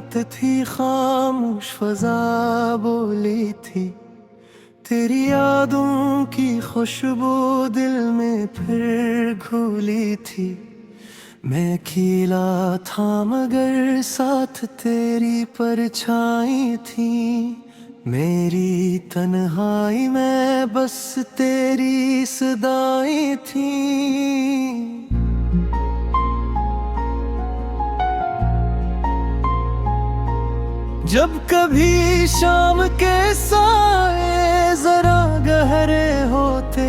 रात थी खामोश फजा बोली थी, तेरी यादों की खुशबू दिल में फिर घुली थी। मैं खिला था मगर साथ तेरी परछाई थी, मेरी तन्हाई में बस तेरी सदाई थी। जब कभी शाम के साए जरा गहरे होते,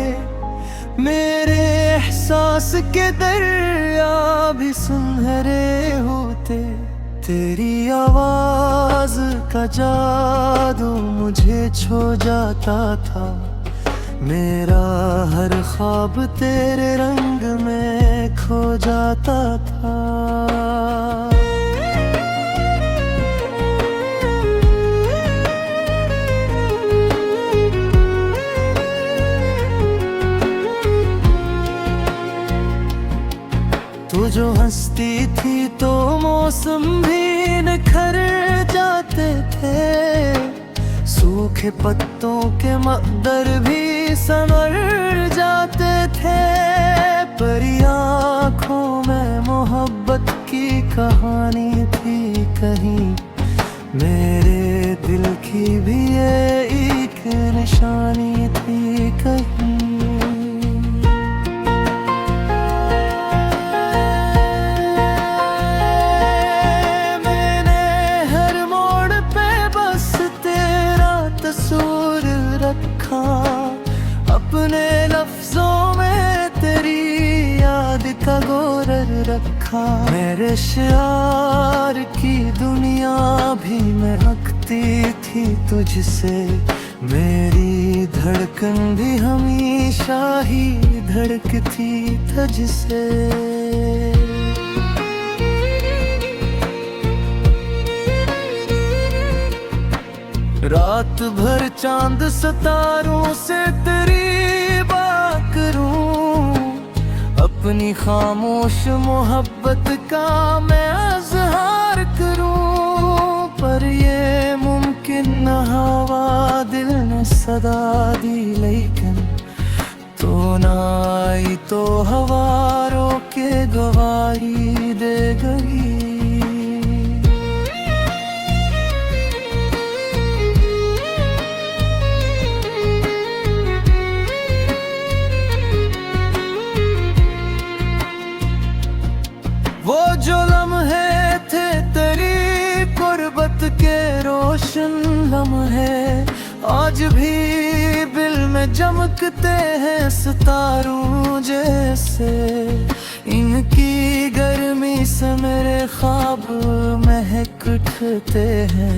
मेरे एहसास के दरिया भी सुनहरे होते। तेरी आवाज का जादू मुझे छू जाता था, मेरा हर ख्वाब तेरे रंग में खो जाता था। तू जो हंसती थी तो मौसम भी निखर जाते थे, सूखे पत्तों के मकदर भी संवर जाते थे। परी आँखों में मोहब्बत की कहानी थी कहीं, मेरे दिल की भी ये एक निशानी थी कहीं। अपने लफ्जों में तेरी याद का गोरर रखा, मेरे शार की दुनिया भी महकती थी तुझसे। मेरी धड़कन भी हमेशा ही धड़कती तुझसे। रात भर चांद सितारों से तेरी बात करूं, अपनी खामोश मोहब्बत का मैं इज़हार करूं। पर ये मुमकिन न हवा दिल ने सदा दी, लेकिन तो ना आई तो हवा रोके गवाही दे गई। वो जो लम्हे थे तेरी कुर्बत के रोशन लम्हे, आज भी दिल में चमकते हैं सितारों जैसे। इनकी गर्मी से मेरे ख्वाब महक उठते हैं,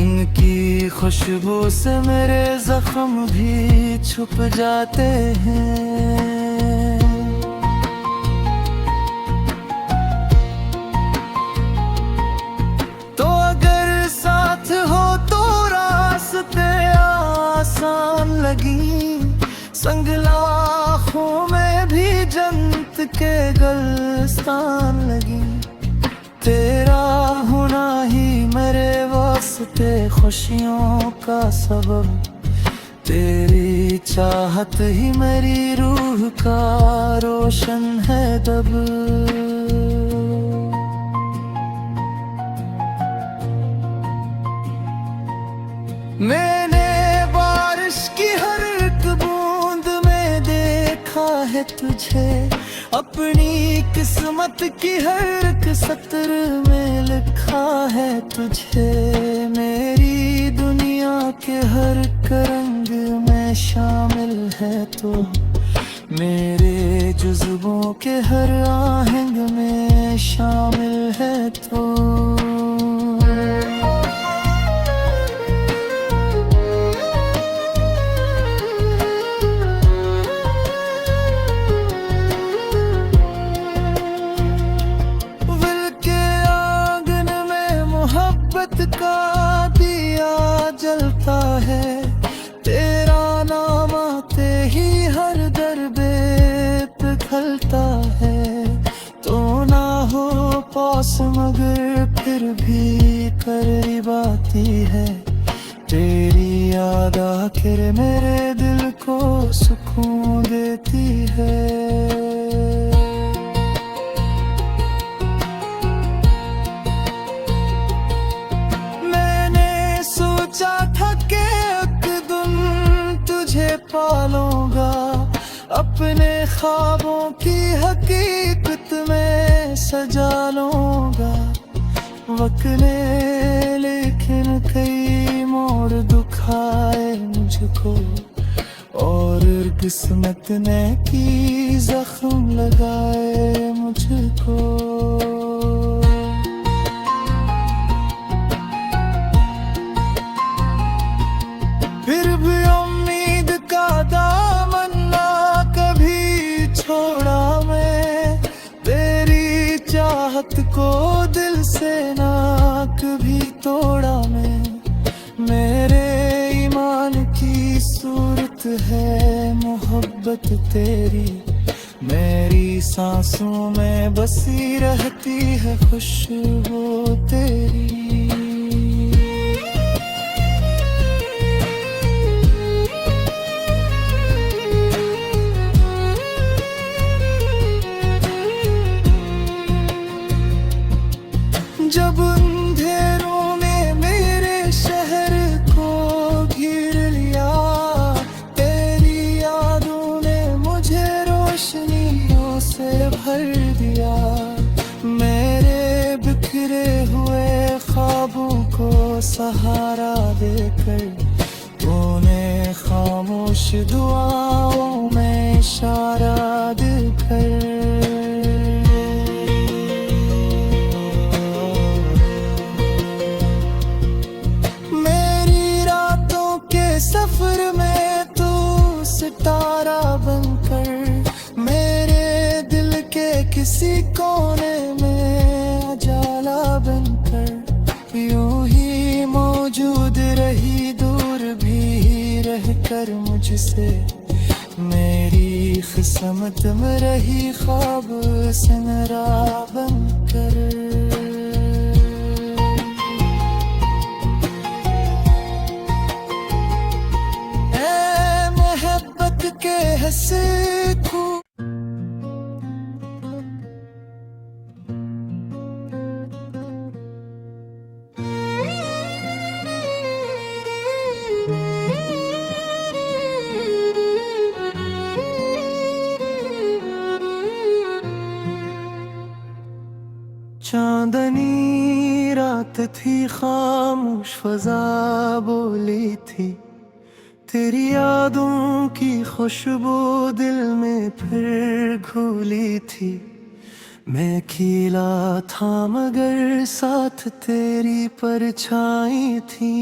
इनकी खुशबू से मेरे जख्म भी छुप जाते हैं। आसान लगी संग लाखों में भी जन्नत के गुलस्तान लगी। तेरा होना ही मेरे वास्ते खुशियों का सबब, तेरी चाहत ही मेरी रूह का रोशन है दब। मैंने बारिश की हर एक बूंद में देखा है तुझे, अपनी किस्मत की हर एक सतर में लिखा है तुझे। मेरी दुनिया के हर एक रंग में शामिल है तो, मेरे जुज़्बों के हर आहंग में शामिल है तो। का दिया जलता है, तेरा नाम आते ही हर दरबे पिघलता है। तो ना हो पास मगर फिर भी करीब आती है। तेरी याद आखिर मेरे दिल को सुकून देती है। मैंने सोचा था कि एक दिन तुझे पालूंगा, अपने ख्वाबों की हकीकत में सजा लूंगा। वक्त ने लेकिन कई मोड़ दुखाए मुझको, और किस्मत ने की जख्म लगाए मुझको। फिर भी उम्मीद का दामन ना कभी छोड़ा मैं, तेरी चाहत को दिल से ना कभी तोड़ा मैं। मेरे ईमान की सूरत है मोहब्बत तेरी, मेरी सांसों में बसी रहती है खुशबू तेरी। जब अंधेरों ने मेरे शहर को घेर लिया, तेरी यादों ने मुझे रोशनियों से भर दिया। मेरे बिखरे हुए ख्वाबों को सहारा देकर तूने खामोश दुआओं में इशारा देकर सफर में तू सितारा बनकर मेरे दिल के किसी कोने में उजाला बनकर यूं ही मौजूद रही, दूर भी रहकर मुझसे मेरी किस्मत में रही ख्वाब सनरा बनकर। के हंसे को चांदनी रात थी, खामोश फजा बोली थी, तेरी यादों की खुशबू दिल में फिर घुली थी। मैं खिला था मगर साथ तेरी परछाई थी,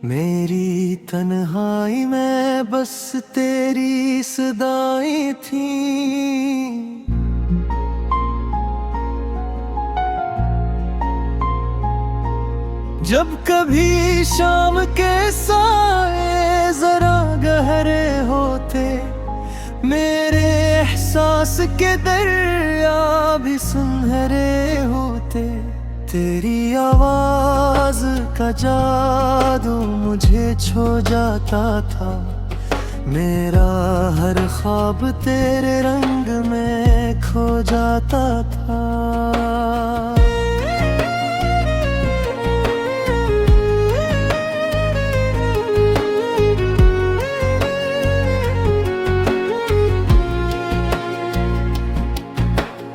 मेरी तन्हाई में बस तेरी सदाई थी। जब कभी शाम के साए जरा गहरे होते, मेरे एहसास के दरिया भी सुनहरे होते। तेरी आवाज का जादू मुझे छो जाता था, मेरा हर ख्वाब तेरे रंग में खो जाता था।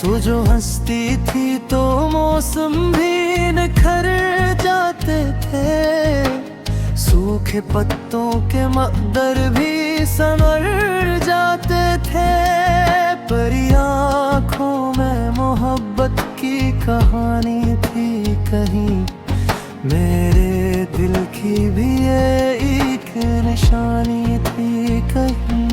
तू जो हंसती थी तो मौसम भी निखर जाते थे, सूखे पत्तों के मकदर भी संवर जाते थे। परी आँखों में मोहब्बत की कहानी थी कहीं, मेरे दिल की भी एक निशानी थी कहीं।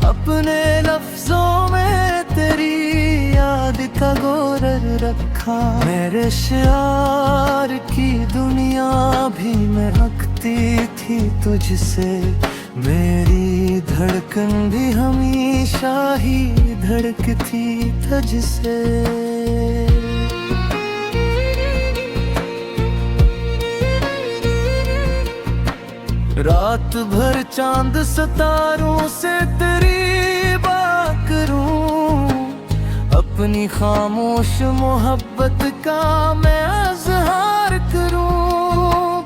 अपने लफ्जों में तेरी याद का गोरर रखा। मेरे शियार की दुनिया भी महकती थी तुझसे, मेरी धड़कन भी हमेशा ही धड़कती तुझसे। रात भर चांद सितारों से तेरी बात करूं, अपनी खामोश मोहब्बत का मैं इज़हार करूं।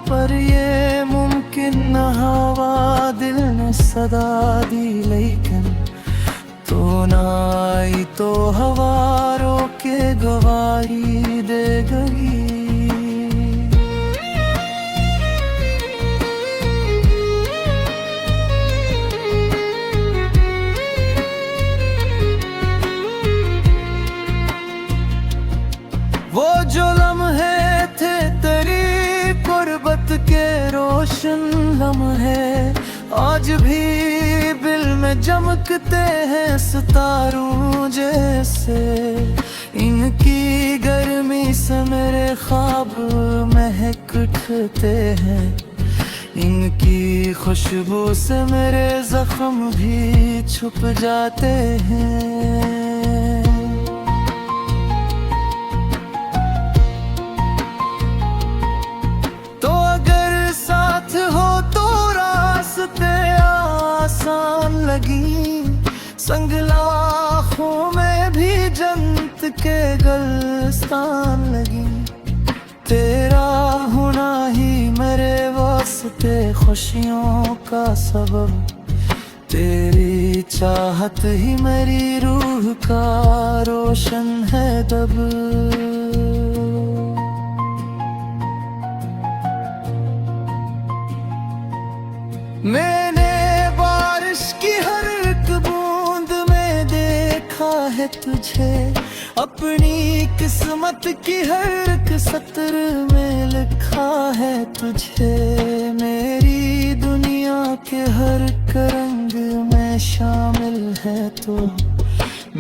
पर ये मुमकिन न हवा दिल ने सदा दी, लेकिन तो ना आई तो हवा रोके गवाही दे गई। वो जो लम्हे थे तेरी गुर्बत के रोशन लम्हे, आज भी दिल में चमकते हैं सितारों जैसे। इनकी गर्मी से मेरे ख्वाब महक उठते हैं, इनकी खुशबू से मेरे जख्म भी छुप जाते हैं। आसान लगी संग लाखों में भी जन्नत के गुलस्तान लगी। तेरा होना ही मेरे वास्ते खुशियों का सबब, तेरी चाहत ही मेरी रूह का रोशन है दब। मैंने बारिश की हर एक बूंद में देखा है तुझे, अपनी किस्मत की हर एक सत्र में लिखा है तुझे। मेरी दुनिया के हर एक रंग में शामिल है तो,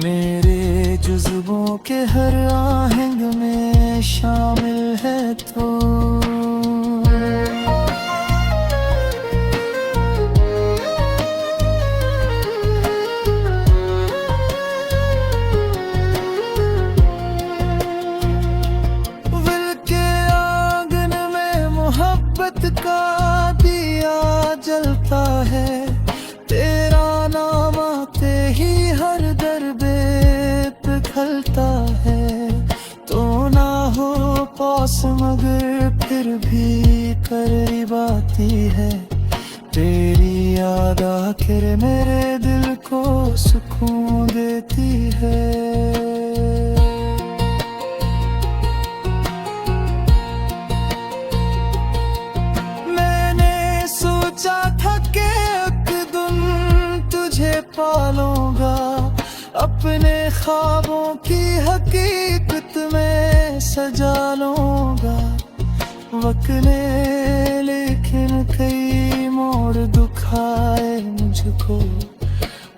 मेरे जुज़्बों के हर आहंग में शामिल है तो। का दिया जलता है, तेरा नाम आते ही हर दरबे पे खलता है। तो ना हो पास मगर फिर भी करीब आती है, तेरी याद आखिर मेरे दिल को सुकून देती है। पालूंगा अपने ख्वाबों की हकीकत में सजा लूंगा। वक्त ने लेकिन कई मोड़ दुखाए मुझको,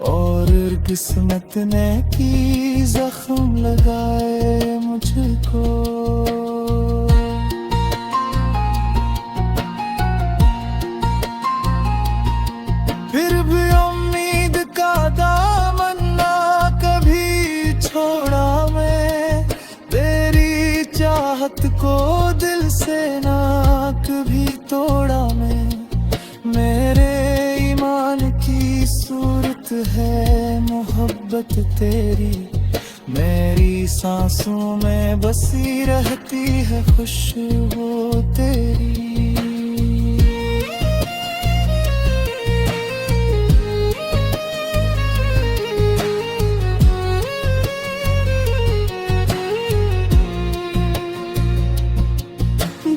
और किस्मत ने की जख्म लगाए मुझको। फिर भी दामन ना कभी छोड़ा मैं, तेरी चाहत को दिल से ना कभी तोड़ा मैं। मेरे ईमान की सूरत है मोहब्बत तेरी, मेरी सांसों में बसी रहती है खुशबू तेरी।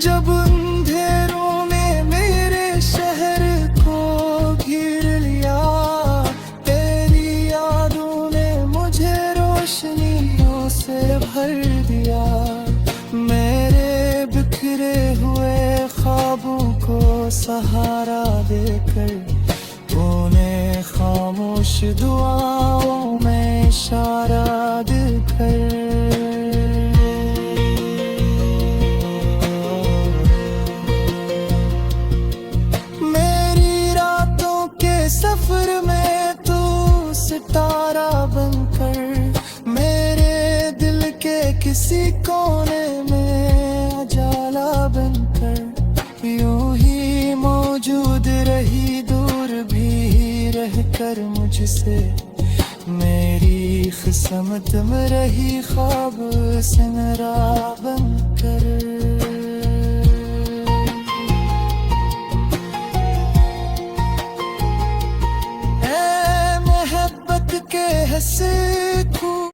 जब अंधेरों ने मेरे शहर को घेर लिया, तेरी यादों ने मुझे रोशनियों से भर दिया। मेरे बिखरे हुए ख्वाबों को सहारा देकर, तूने खामोश दुआओं में इशारा देकर समत में रही ख्वाब से मेरा बनकर। ऐ मोहब्बत के हंसे खूब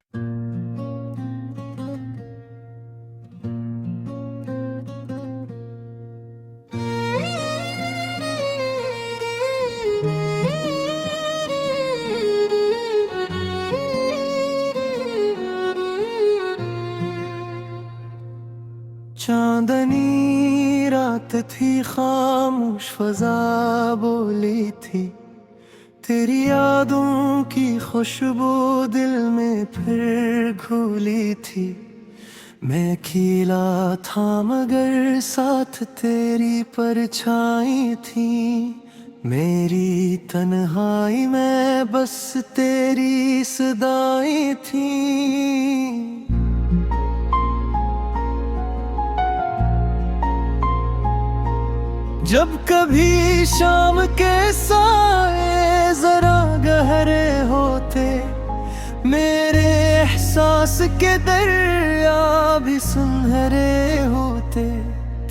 चांदनी रात थी, खामोश फजा बोली थी, तेरी यादों की खुशबू दिल में फिर घुली थी। मैं खिला था मगर साथ तेरी परछाई थी, मेरी तन्हाई में बस तेरी सदाई थी। जब कभी शाम के साए जरा गहरे होते, मेरे एहसास के दरिया भी सुनहरे होते,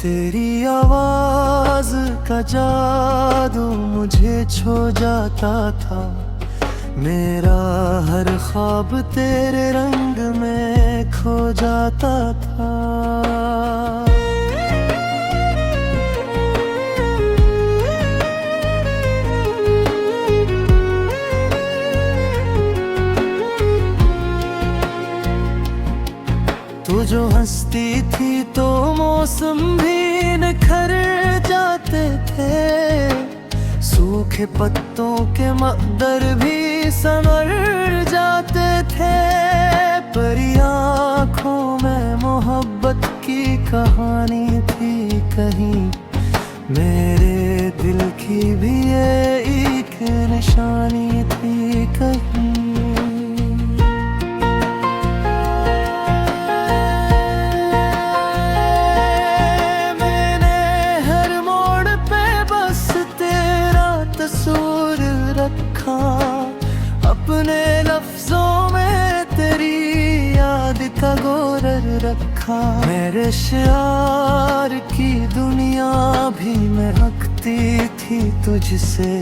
तेरी आवाज का जादू मुझे छो जाता था, मेरा हर ख्वाब तेरे रंग में खो जाता था। तू जो हंसती थी तो मौसम भी निखर जाते थे, सूखे पत्तों के मकदर भी संवर जाते थे। परी आँखों में मोहब्बत की कहानी थी कहीं, मेरे दिल की भी ये एक निशानी थी कहीं। तस्वीर रखा अपने लफ्जों में, तेरी याद का गोरर रखा। मेरे शार की दुनिया भी महकती थी तुझसे,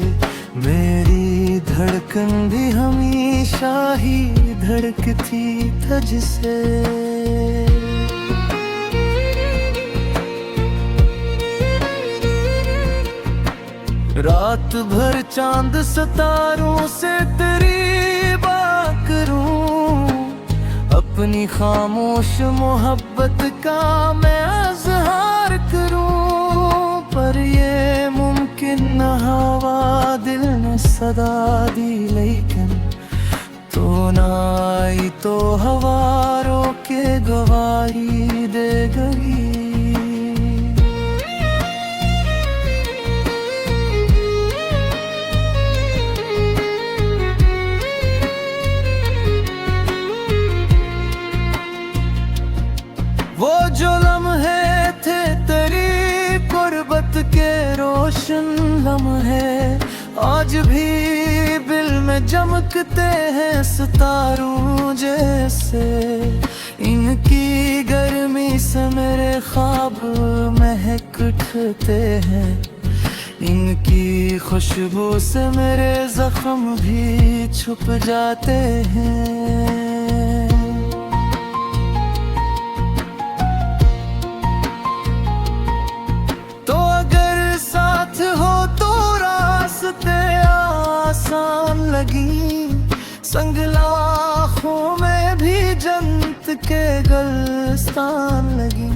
मेरी धड़कन भी हमेशा ही धड़कती तुझसे। रात भर चांद सितारों से तेरी बात करूं, अपनी खामोश मोहब्बत का मैं इज़हार करूं। पर ये मुमकिन न हवा दिल ने सदा दी, लेकिन तो ना आई तो हवा रोके गवाही दे गई। वो जो लम्हे थे तेरी गुर्बत के रोशन लम्हे, आज भी दिल में चमकते हैं सितारों जैसे। इनकी गर्मी से मेरे ख्वाब महक उठते हैं, इनकी खुशबू से मेरे जख्म भी छुप जाते हैं। आसान लगी संग लाखों में भी जन्नत के गुलस्तान लगी।